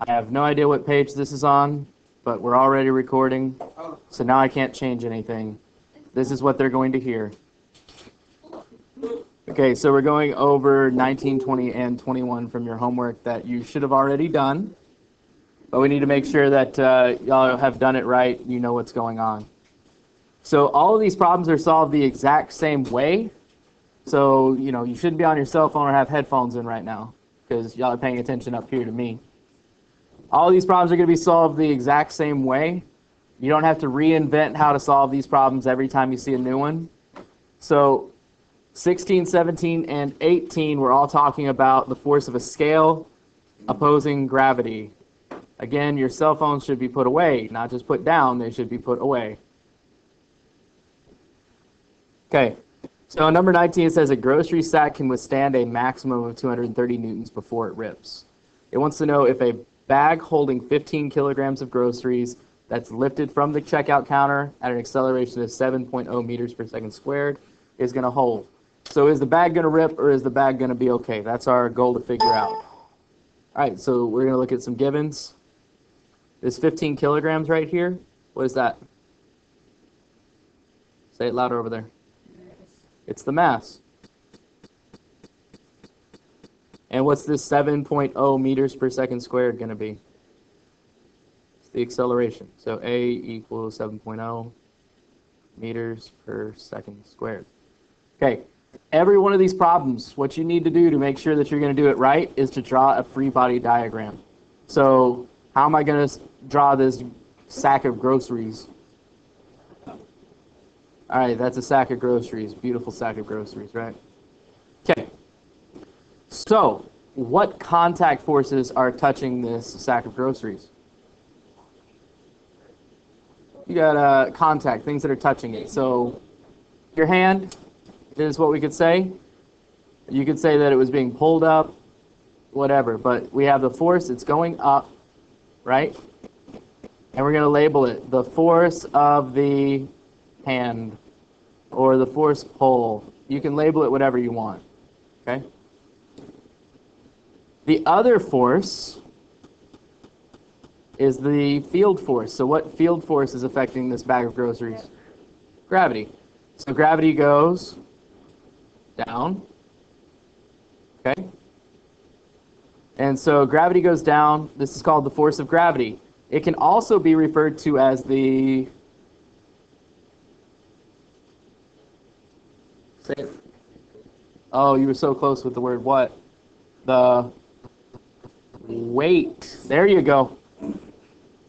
I have no idea what page this is on, but we're already recording, so now I can't change anything. This is what they're going to hear. Okay, so we're going over 19, 20, and 21 from your homework that you should have already done, but we need to make sure that y'all have done it right, you know what's going on. So all of these problems are solved the exact same way. So, you shouldn't be on your cell phone or have headphones in right now, because y'all are paying attention up here to me. All of these problems are going to be solved the exact same way. You don't have to reinvent how to solve these problems every time you see a new one. So 16, 17, and 18, we're all talking about the force of a scale opposing gravity. Again, your cell phones should be put away, not just put down, they should be put away. Okay, so number 19, it says a grocery sack can withstand a maximum of 230 newtons before it rips. It wants to know if a bag holding 15 kilograms of groceries that's lifted from the checkout counter at an acceleration of 7.0 meters per second squared is going to hold. So is the bag going to rip or is the bag going to be okay? That's our goal to figure out. All right, so we're going to look at some givens. This 15 kilograms right here, what is that? Say it louder over there. It's the mass. And what's this 7.0 meters per second squared going to be? It's the acceleration. So A equals 7.0 meters per second squared. Okay, every one of these problems, what you need to do to make sure that you're going to do it right is to draw a free body diagram. So how am I going to draw this sack of groceries? All right, that's a sack of groceries. Beautiful sack of groceries, right? Okay. So, what contact forces are touching this sack of groceries? You got contact, things that are touching it. So, your hand is what we could say. You could say that it was being pulled up, whatever. But we have the force, it's going up, right? And we're going to label it the force of the hand or the force pull. You can label it whatever you want, okay? The other force is the field force. So what field force is affecting this bag of groceries? Gravity. So gravity goes down, okay? And so gravity goes down. This is called the force of gravity. It can also be referred to as the... Say it. Oh, you were so close with the word what? The weight. There you go. All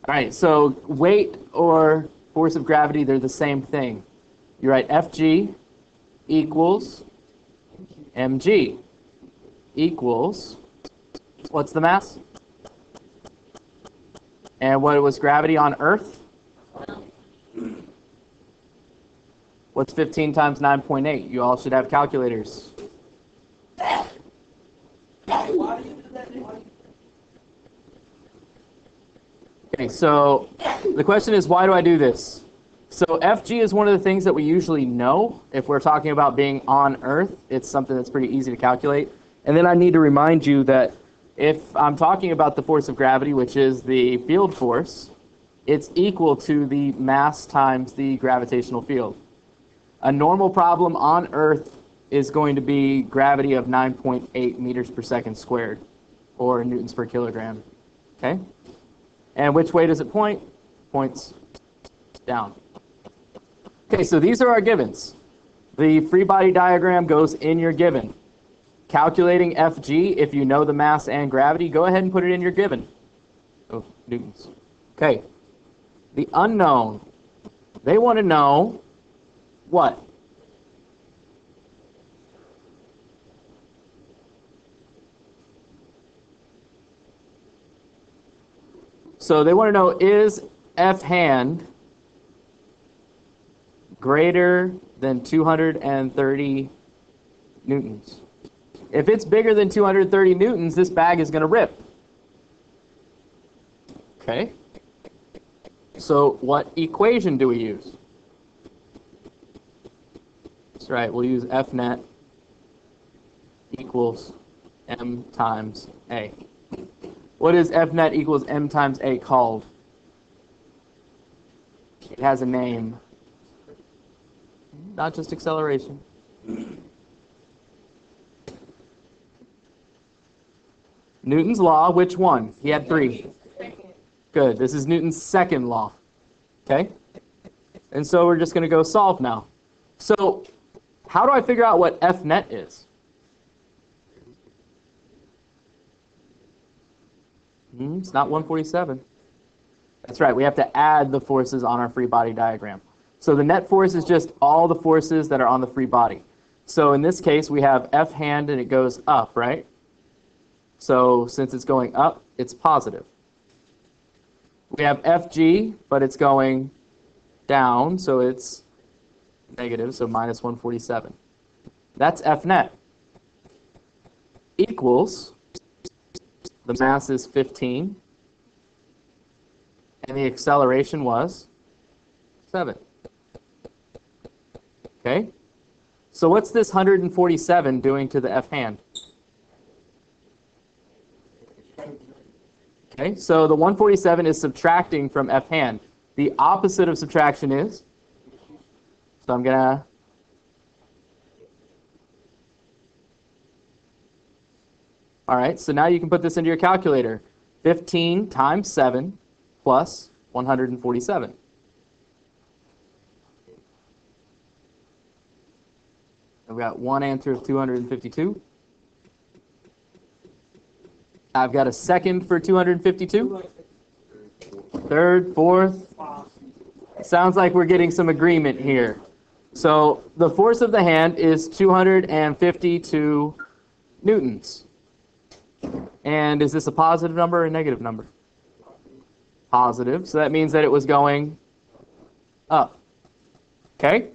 right, so weight or force of gravity, they're the same thing. You write Fg equals mg equals, what's the mass? And what was gravity on Earth? What's 15 times 9.8? You all should have calculators. Okay, so the question is, why do I do this? So Fg is one of the things that we usually know. If we're talking about being on Earth, it's something that's pretty easy to calculate. And then I need to remind you that if I'm talking about the force of gravity, which is the field force, it's equal to the mass times the gravitational field. A normal problem on Earth is going to be gravity of 9.8 meters per second squared, or newtons per kilogram. Okay? And which way does it point? Points down. Okay, so these are our givens. The free body diagram goes in your given. Calculating Fg, if you know the mass and gravity, go ahead and put it in your given. Oh, newtons. Okay. The unknown. They want to know what? So they want to know, is F hand greater than 230 newtons? If it's bigger than 230 newtons, this bag is going to rip. Okay. So what equation do we use? That's right, we'll use F net equals m times a. What is F net equals m times a called? It has a name. Not just acceleration. Newton's law, which one? He had 3. Good. This is Newton's second law. Okay? And so we're just going to go solve now. So how do I figure out what F net is? It's not 147. That's right. We have to add the forces on our free body diagram. So the net force is just all the forces that are on the free body. So in this case, we have F hand and it goes up, right? So since it's going up, it's positive. We have FG, but it's going down, so it's negative, so minus 147. That's F net. Equals, the mass is 15, and the acceleration was 7. Okay? So what's this 147 doing to the F hand? Okay, so the 147 is subtracting from F hand. The opposite of subtraction is? So I'm going to... All right, so now you can put this into your calculator. 15 times 7 plus 147. I've got one answer of 252. I've got a second for 252. Third, fourth. Sounds like we're getting some agreement here. So the force of the hand is 252 newtons. And is this a positive number or a negative number? Positive. So that means that it was going up. Okay?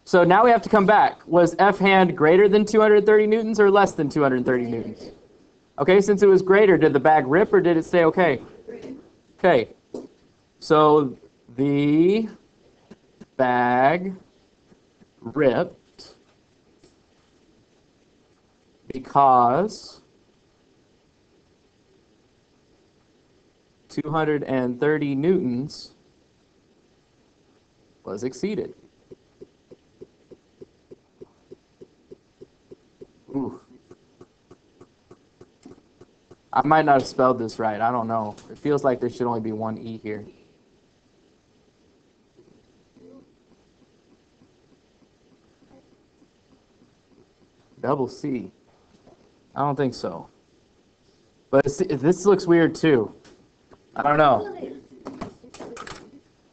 So now we have to come back. Was F hand greater than 230 newtons or less than 230 newtons? Okay, since it was greater, did the bag rip or did it stay okay? Okay. So the bag ripped because 230 newtons was exceeded. Ooh. I might not have spelled this right. I don't know. It feels like there should only be one E here. Double C. I don't think so. But this looks weird too. I don't know.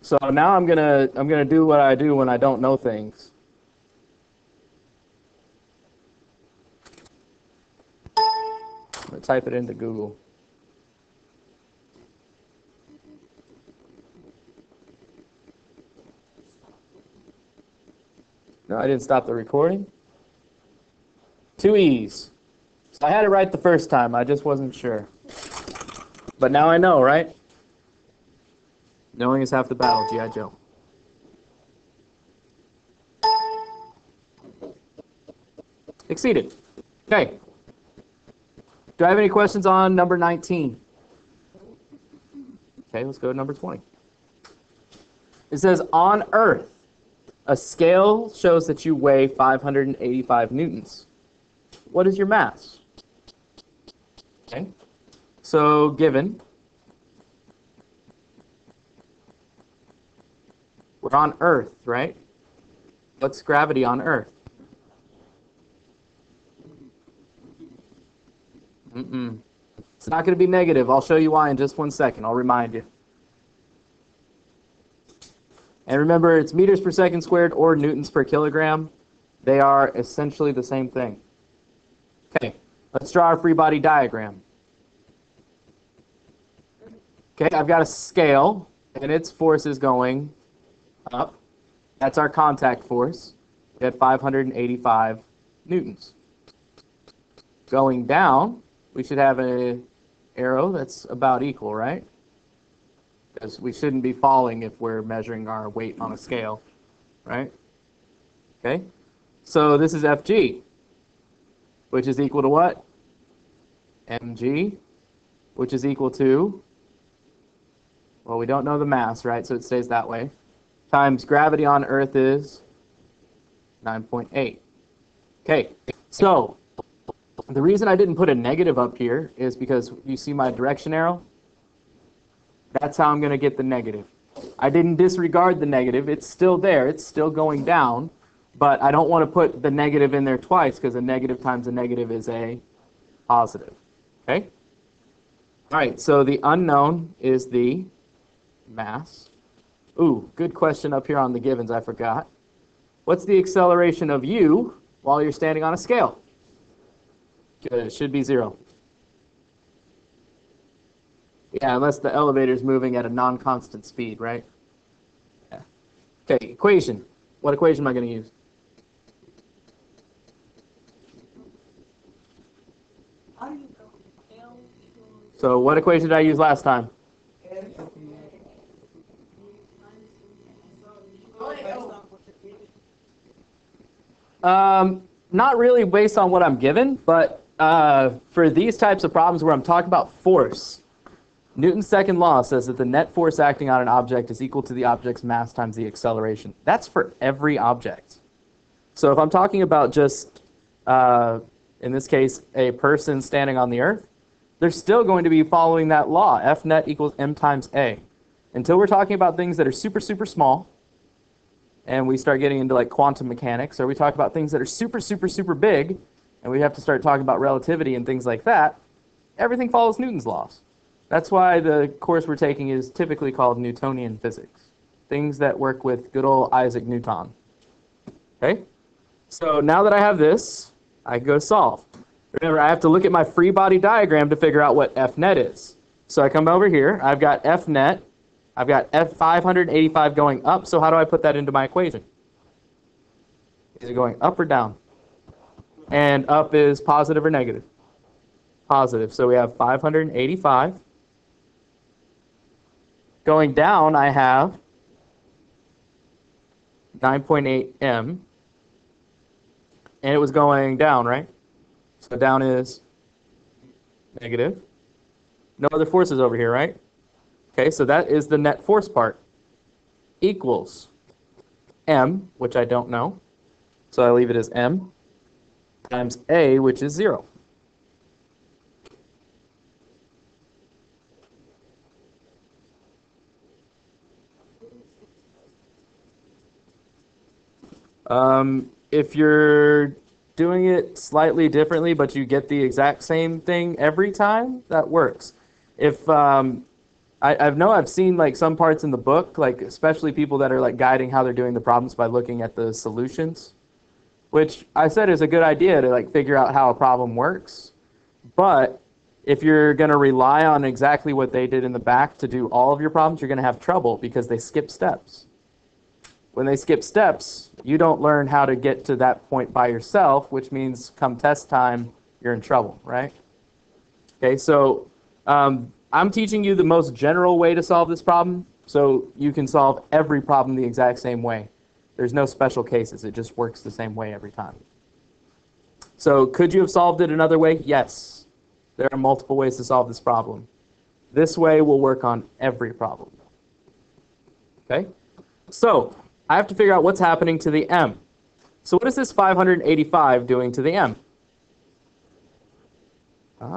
So now I'm gonna do what I do when I don't know things. I'm gonna type it into Google. No, I didn't stop the recording. 2 E's. So I had it right the first time. I just wasn't sure. But now I know, right? Knowing is half the battle, G.I. Joe. Exceeded. Okay. Do I have any questions on number 19? Okay, let's go to number 20. It says, on Earth, a scale shows that you weigh 585 newtons. What is your mass? Okay. So, given, we're on Earth, right? What's gravity on Earth? It's not going to be negative. I'll show you why in just 1 second. I'll remind you. And remember, it's meters per second squared or newtons per kilogram. They are essentially the same thing. Okay, let's draw our free body diagram. Okay, I've got a scale, and its force is going up. That's our contact force at 585 newtons. Going down, we should have an arrow that's about equal, right? Because we shouldn't be falling if we're measuring our weight on a scale, right? Okay, so this is Fg, which is equal to what? Mg which is equal to, well, we don't know the mass, right? So it stays that way. Times gravity on Earth is 9.8. Okay, so the reason I didn't put a negative up here is because you see my direction arrow? That's how I'm going to get the negative. I didn't disregard the negative. It's still there. It's still going down. But I don't want to put the negative in there twice because a negative times a negative is a positive. Okay? All right, so the unknown is the mass. Ooh, good question up here on the givens. I forgot. What's the acceleration of you while you're standing on a scale? Good. It should be 0. Yeah, unless the elevator's moving at a non-constant speed, right? Yeah. Okay, equation. What equation am I going to use? So what equation did I use last time? Not really based on what I'm given, but for these types of problems where I'm talking about force, Newton's second law says that the net force acting on an object is equal to the object's mass times the acceleration. That's for every object. So if I'm talking about just, in this case, a person standing on the Earth, they're still going to be following that law, F net equals m times a. Until we're talking about things that are super, super small, and we start getting into like quantum mechanics, or we talk about things that are super, super, super big, and we have to start talking about relativity and things like that, everything follows Newton's laws. That's why the course we're taking is typically called Newtonian physics. Things that work with good old Isaac Newton. Okay? So now that I have this, I go solve. Remember, I have to look at my free body diagram to figure out what F net is. So I come over here, I've got F net, I've got F 585 going up, so how do I put that into my equation? Is it going up or down? And up is positive or negative? Positive. So we have 585. Going down, I have 9.8 m. And it was going down, right? So down is negative. No other forces over here, right? Okay, so that is the net force part. Equals m, which I don't know. So I leave it as m, times a, which is 0. If you're doing it slightly differently, but you get the exact same thing every time, that works. If I've seen like some parts in the book, like especially people that are like guiding how they're doing the problems by looking at the solutions, which I said is a good idea to like figure out how a problem works. But if you're going to rely on exactly what they did in the back to do all of your problems, you're going to have trouble because they skip steps. When they skip steps, you don't learn how to get to that point by yourself, which means come test time, you're in trouble, right? Okay, so I'm teaching you the most general way to solve this problem, so you can solve every problem the exact same way. There's no special cases. It just works the same way every time. So could you have solved it another way? Yes. There are multiple ways to solve this problem. This way will work on every problem. Okay? So I have to figure out what's happening to the m. So what is this 585 doing to the m?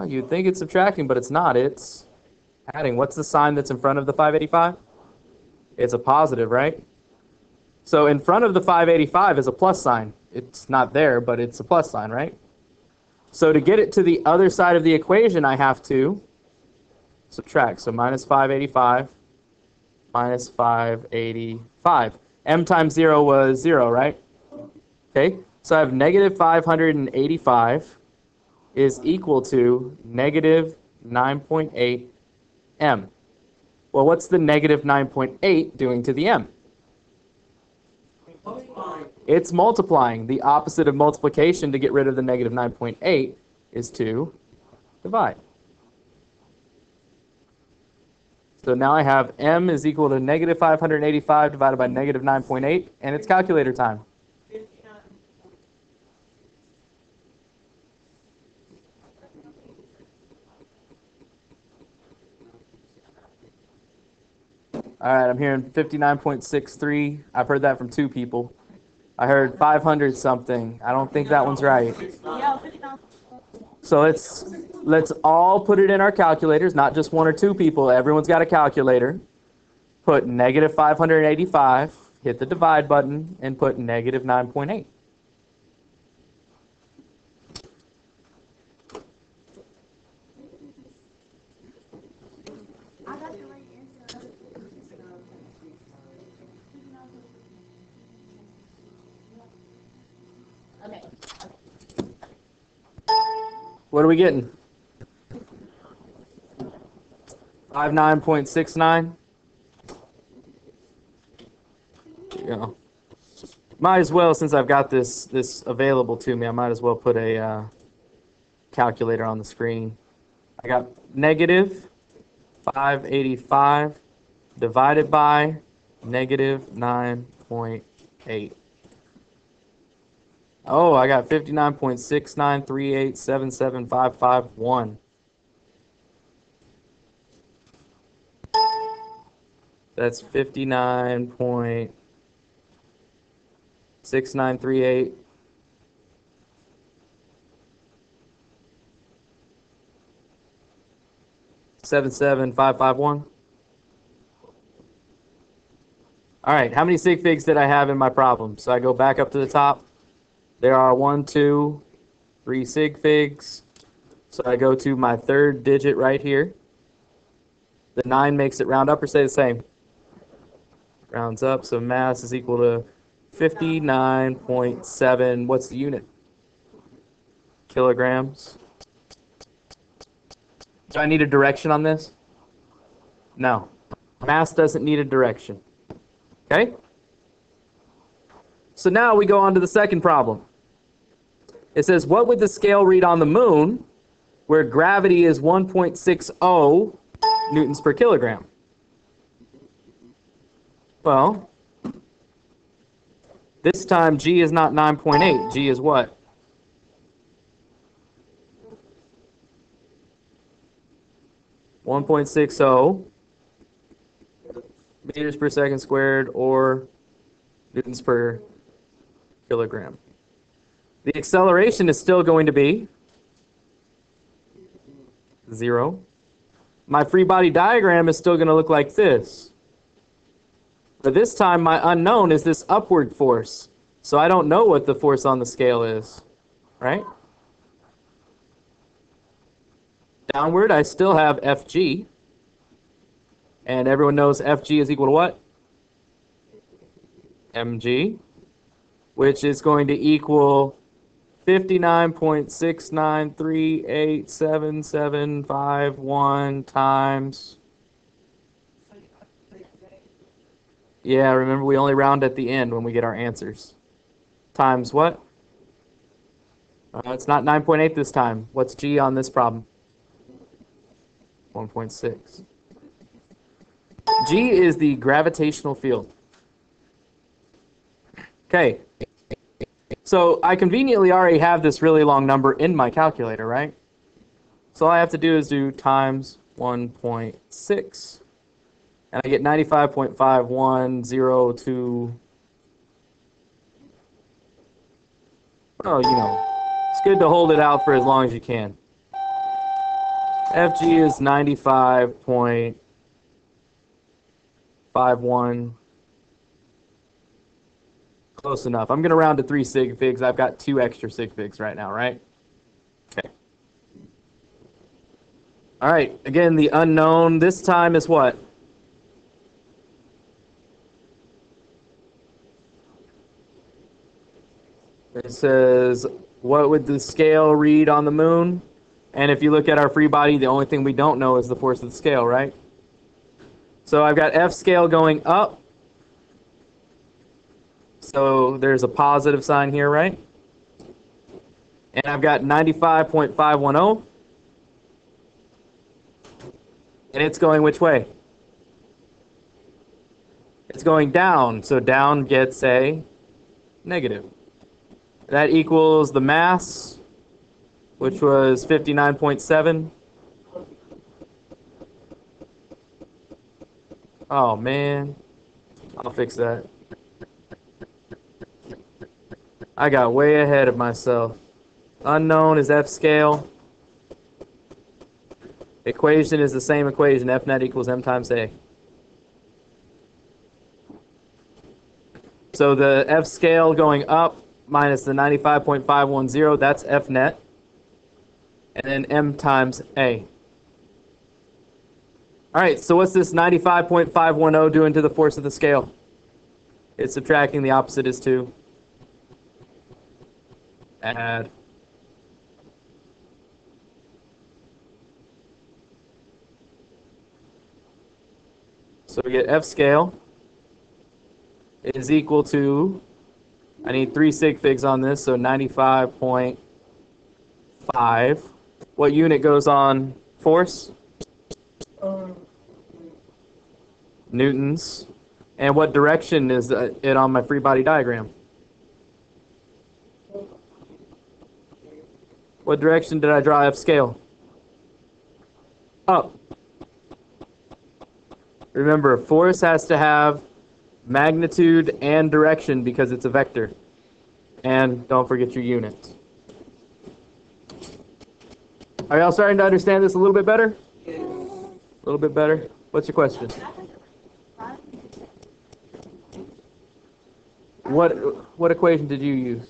You'd think it's subtracting, but it's not. It's adding. What's the sign that's in front of the 585? It's a positive, right? So in front of the 585 is a plus sign. It's not there, but it's a plus sign, right? So to get it to the other side of the equation, I have to subtract. So minus 585 minus 585. M times 0 was 0, right? Okay, so I have negative 585 is equal to negative 9.8 m. Well, what's the negative 9.8 doing to the m? It's multiplying. The opposite of multiplication to get rid of the negative 9.8 is to divide. So now I have m is equal to negative 585 divided by negative 9.8, and it's calculator time. All right, I'm hearing 59.63. I've heard that from 2 people. I heard 500 something. I don't think that one's right. So let's all put it in our calculators, not just 1 or 2 people. Everyone's got a calculator. Put negative 585, hit the divide button, and put negative 9.8. What are we getting? 59.69. Yeah. Might as well, since I've got this available to me, I might as well put a calculator on the screen. I got negative 585 divided by negative 9.8. Oh, I got 59.693877551. That's 59.6938. 77551. All right, how many sig figs did I have in my problem? So I go back up to the top. There are 1, 2, 3 sig figs. So I go to my 3rd digit right here. The 9 makes it round up or stay the same? Rounds up, so mass is equal to 59.7. What's the unit? Kilograms. Do I need a direction on this? No. Mass doesn't need a direction. Okay? So now we go on to the second problem. It says, what would the scale read on the moon where gravity is 1.60 newtons per kilogram? Well, this time G is not 9.8. G is what? .60 meters per second squared or newtons per kilogram. The acceleration is still going to be 0. My free body diagram is still going to look like this. But this time my unknown is this upward force. So I don't know what the force on the scale is, right? Downward, I still have Fg. And everyone knows Fg is equal to what? Mg, which is going to equal 59.6938775 times. Yeah, remember we only round at the end when we get our answers. Times what? It's not 9.8 this time. What's G on this problem? 1.6. G is the gravitational field. Okay. So I conveniently already have this really long number in my calculator, right? So all I have to do is do times 1.6. And I get 95.5102. Oh, you know, it's good to hold it out for as long as you can. Fg is 95.51. Close enough. I'm going to round to 3 sig figs. I've got 2 extra sig figs right now, right? Okay. All right. Again, the unknown this time is what? It says, what would the scale read on the moon? And if you look at our free body, the only thing we don't know is the force of the scale, right? So I've got F scale going up. So there's a positive sign here, right? And I've got 95.510. And it's going which way? It's going down. So down gets a negative. That equals the mass, which was 59.7. Oh, man. I'll fix that. I got way ahead of myself. Unknown is F scale. Equation is the same equation, F net equals M times A. So the F scale going up minus the 95.510, that's F net. And then M times A. All right, so what's this 95.510 doing to the force of the scale? It's subtracting, the opposite is 2. Add. So we get F scale is equal to, I need 3 sig figs on this, so 95.5. What unit goes on force? Newtons. And what direction is it on my free body diagram? What direction did I draw F scale? Up. Remember, force has to have magnitude and direction because it's a vector. And don't forget your unit. Are y'all starting to understand this a little bit better? A little bit better? What's your question? What equation did you use?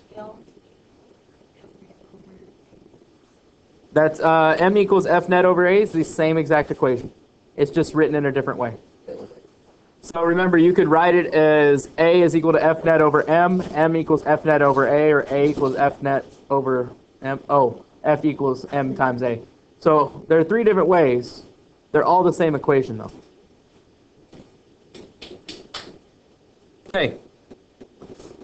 That's M equals F net over A is the same exact equation. It's just written in a different way. So remember, you could write it as A is equal to F net over M, M equals F net over A, or A equals F net over M. Oh, F equals M times A. So there are 3 different ways. They're all the same equation, though. Okay.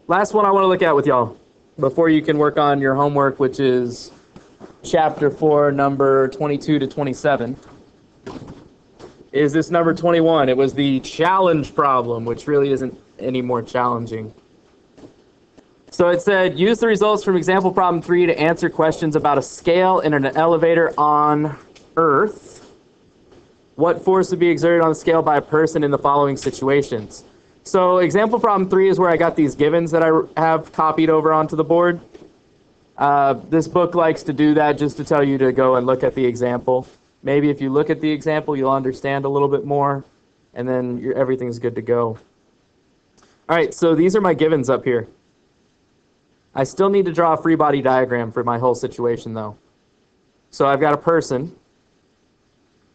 Last one I want to look at with y'all before you can work on your homework, which is chapter 4, number 22 to 27. Is this number 21? It was the challenge problem, which really isn't any more challenging. So it said, use the results from example problem 3 to answer questions about a scale in an elevator on Earth. What force would be exerted on the scale by a person in the following situations? So example problem 3 is where I got these givens that I have copied over onto the board. This book likes to do that just to tell you to go and look at the example. Maybe if you look at the example, you'll understand a little bit more, and then everything's good to go. All right, so these are my givens up here. I still need to draw a free body diagram for my whole situation, though. So I've got a person,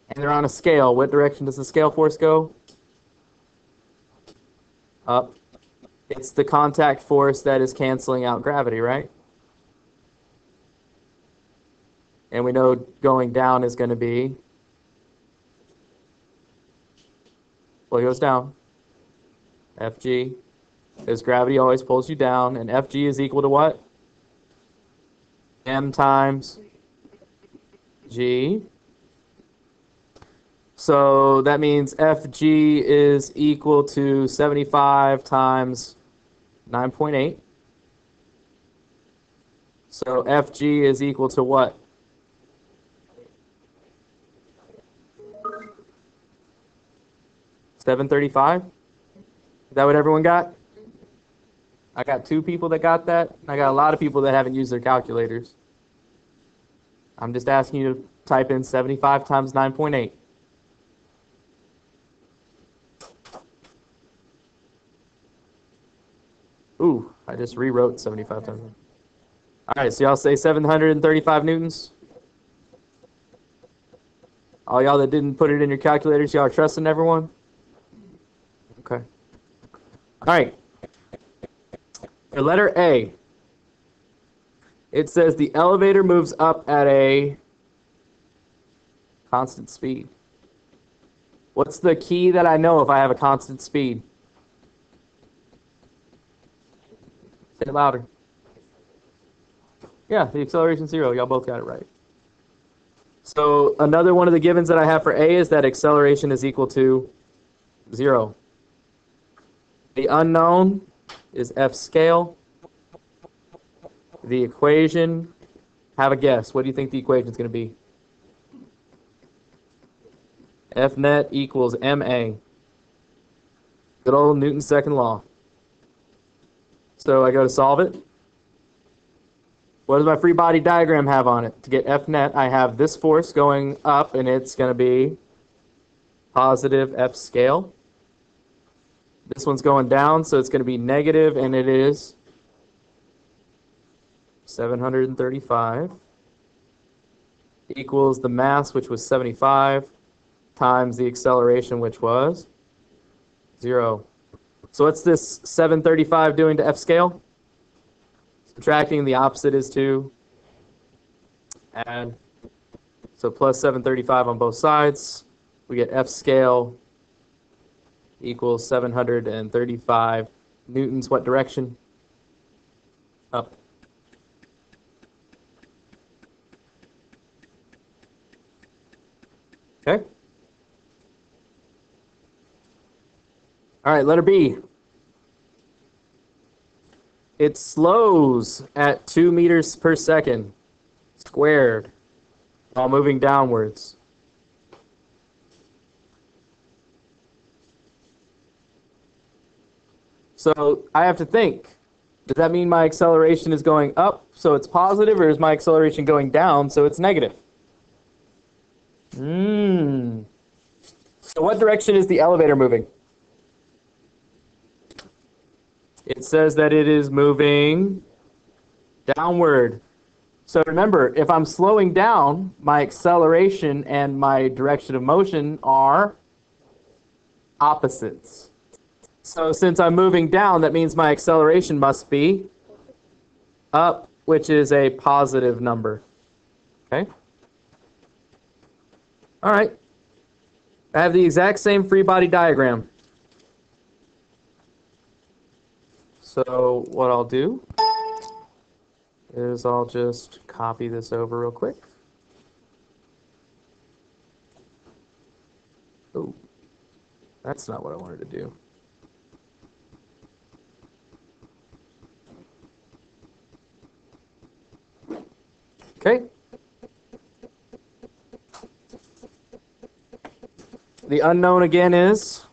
and they're on a scale. What direction does the scale force go? Up. It's the contact force that is canceling out gravity, right? And we know going down is going to be, well, it goes down. Fg. Because gravity always pulls you down. And Fg is equal to what? M times G. So that means Fg is equal to 75 times 9.8. So Fg is equal to what? 735? Is that what everyone got? I got 2 people that got that. I got a lot of people that haven't used their calculators. I'm just asking you to type in 75 times 9.8. Ooh, I just rewrote 75 times. All right, so y'all say 735 newtons? All y'all that didn't put it in your calculators, y'all are trusting everyone? Okay. All right. For letter A, it says the elevator moves up at a constant speed. What's the key that I know if I have a constant speed? Say it louder. Yeah, the acceleration 0. Y'all both got it right. So another one of the givens that I have for A is that acceleration is equal to 0. The unknown is F scale. The equation, have a guess. What do you think the equation is going to be? F net equals MA. Good old Newton's second law. So I go to solve it. What does my free body diagram have on it? To get F net, I have this force going up, and it's going to be positive F scale. This one's going down, so it's going to be negative, and it is 735 equals the mass, which was 75, times the acceleration, which was 0. So what's this 735 doing to F scale? Subtracting, the opposite is 2. Add. So plus 735 on both sides. We get F scale equals 735 newtons. What direction? Up. Okay. All right, letter B. It slows at 2 meters per second squared while moving downwards. So I have to think, does that mean my acceleration is going up, so it's positive, or is my acceleration going down, so it's negative? So what direction is the elevator moving? It says that it is moving downward. So remember, if I'm slowing down, my acceleration and my direction of motion are opposites. So since I'm moving down, that means my acceleration must be up, which is a positive number. Okay? All right. I have the exact same free body diagram. So what I'll do is I'll just copy this over real quick. Oh, that's not what I wanted to do. Okay. The unknown again is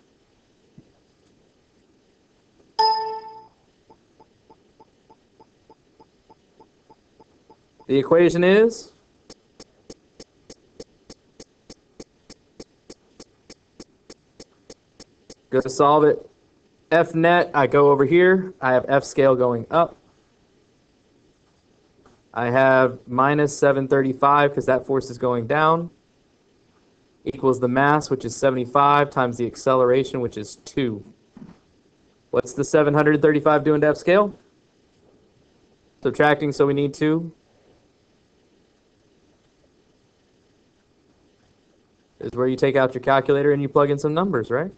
the equation is go to solve it. F net, I go over here. I have F scale going up. I have minus 735 because that force is going down, equals the mass, which is 75, times the acceleration, which is 2. What's the 735 doing to F scale? Subtracting, so we need 2. Is where you take out your calculator and you plug in some numbers, right?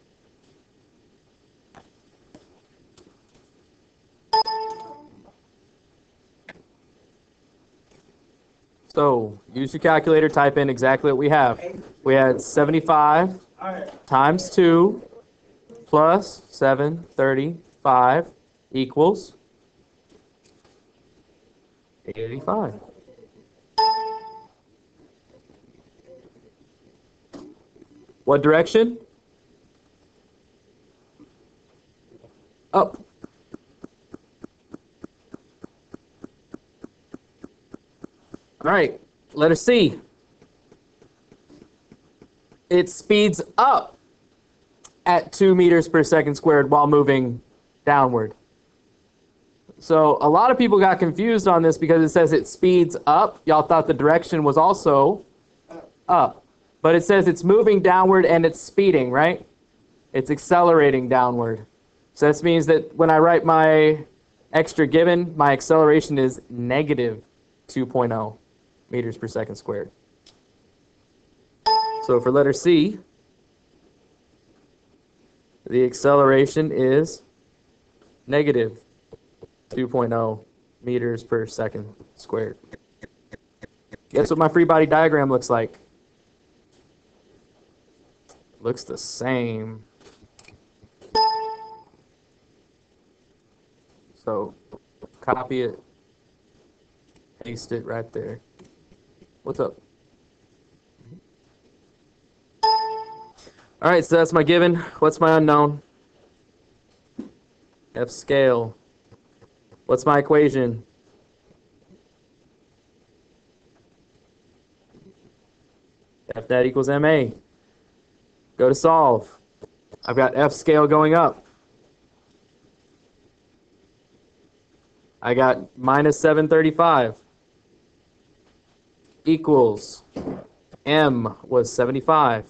So use your calculator, type in exactly what we have. We had 75 times 2 plus 735 equals 85. What direction? Up. All right, letter C. It speeds up at 2 meters per second squared while moving downward. So a lot of people got confused on this because it says it speeds up. Y'all thought the direction was also up. But it says it's moving downward and it's speeding, right? It's accelerating downward. So this means that when I write my extra given, my acceleration is negative 2.0 meters per second squared. So for letter C, the acceleration is negative 2.0 meters per second squared. Guess what my free body diagram looks like? Looks the same. So copy it, paste it right there. What's up? All right, so that's my given. What's my unknown? F scale. What's my equation? F that equals MA. Go to solve. I've got F scale going up. I got minus 735 equals M was 75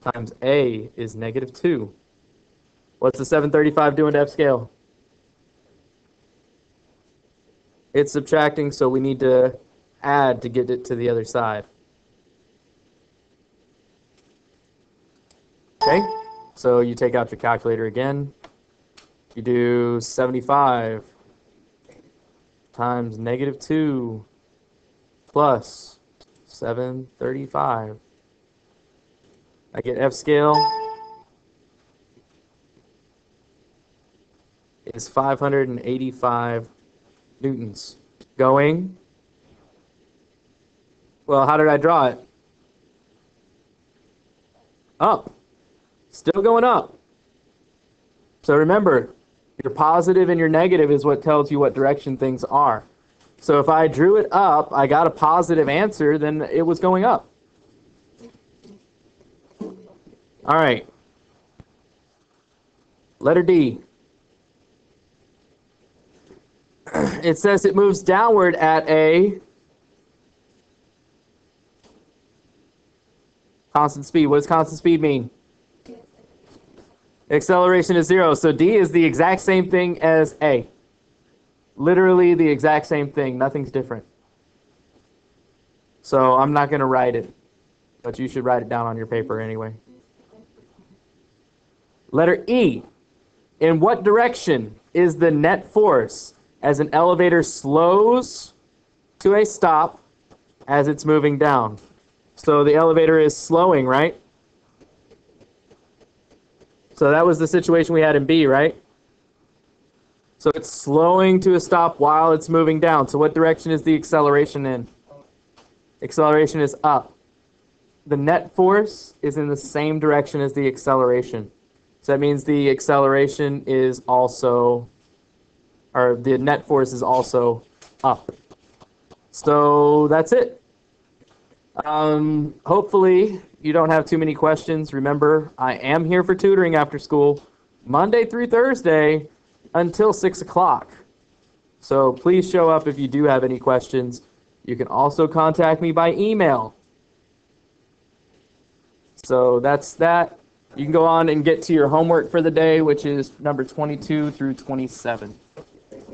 times A is negative 2. What's the 735 doing to F scale? It's subtracting, so we need to add to get it to the other side. Okay, so you take out your calculator again. You do 75 times negative 2 plus 735. I get F scale is 585 newtons. Going, well, how did I draw it? Up. Still going up. So remember, your positive and your negative is what tells you what direction things are. So if I drew it up, I got a positive answer, then it was going up. All right. Letter D. It says it moves downward at a constant speed. What does constant speed mean? Acceleration is 0. So D is the exact same thing as A. Literally the exact same thing. Nothing's different. So I'm not going to write it, but you should write it down on your paper anyway. Letter E. In what direction is the net force as an elevator slows to a stop as it's moving down? So the elevator is slowing, right? So that was the situation we had in B, right? So it's slowing to a stop while it's moving down. So what direction is the acceleration in? Acceleration is up. The net force is in the same direction as the acceleration. So that means the acceleration is also, or the net force is also up. So that's it. Hopefully you don't have too many questions. Remember, I am here for tutoring after school, Monday through Thursday until 6 o'clock. So please show up if you do have any questions. You can also contact me by email. So that's that. You can go on and get to your homework for the day, which is number 22 through 27.